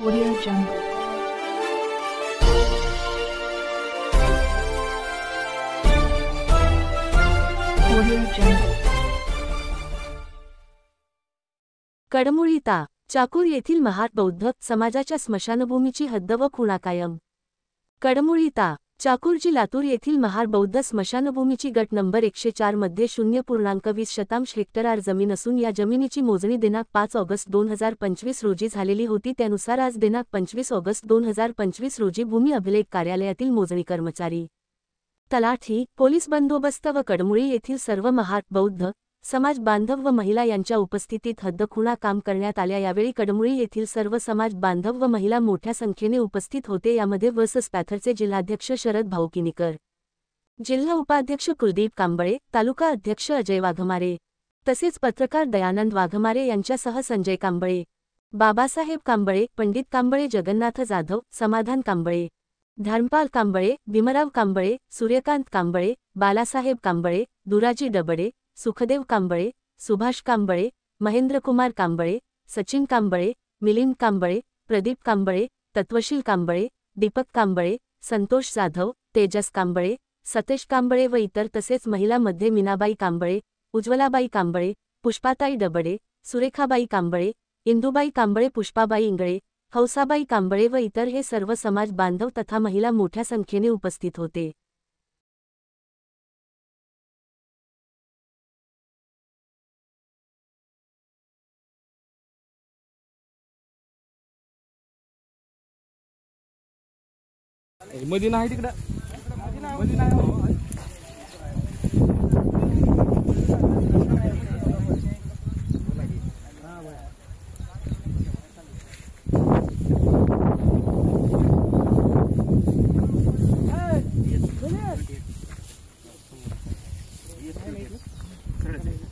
Audio Jungle. Audio Jungle. कडमुळी ता. चाकूर येथील महार बौद्ध समाजाच्या स्मशानभूमीची हद्द व खुणा कायम. कडमुळी ता. चाकूर लातूर येथील महार बौद्ध स्मशानभूमीची गट नंबर 104 मध्ये 0.20 हेक्टर जमीन असून या जमिनीची मोजणी दिनांक 5 ऑगस्ट 2025 रोजी झालेली होती. त्यानुसार आज दिनांक 25 ऑगस्ट 2025 रोजी भूमी अभिलेख कार्यालयातील मोजणी कर्मचारी, तलाठी, पोलीस बंदोबस्त व कडमुळी येथील सर्व महार बौद्ध समाज बांधव व महिला यांच्या उपस्थितीत हद्दखुणा काम करण्यात आल्या. यावेळी कडमुळी येथील सर्व समाज बांधव व महिला मोठ्या संख्येने उपस्थित होते. यामध्ये वसस पॅथरचे जिल्हाध्यक्ष शरद भाऊकिनीकर, जिल्हा उपाध्यक्ष कुलदीप कांबळे, तालुका अध्यक्ष अजय वाघमारे तसेच पत्रकार दयानंद वाघमारे यांच्यासह संजय कांबळे, बाबासाहेब कांबळे, पंडित कांबळे, जगन्नाथ जाधव, समाधान कांबळे, धर्मपाल कांबळे, भीमराव कांबळे, सूर्यकांत कांबळे, बालासाहेब कांबळे, दुराजी डबडे, सुखदेव कांबळे, सुभाष कांबळे, महेंद्रकुमार कांबळे, सचिन कांबळे, मिलिंद कांबळे, प्रदीप कांबळे, तत्वशील कांबळे, दीपक कांबळे, संतोष जाधव, तेजस कांबळे, सतेश कांबळे व इतर तसेच महिलांमध्ये मीनाबाई कांबळे, उज्ज्वलाबाई कांबळे, पुष्पाताई डबडे, सुरेखाबाई कांबळे, इंदुबाई कांबळे, पुष्पाबाई इंगळे, हौसाबाई कांबळे व इतर हे सर्व समाज बांधव तथा महिला मोठ्या संख्येने उपस्थित होते. मदीना आहे तिकडं. मदीना आहे. खरंच आहे.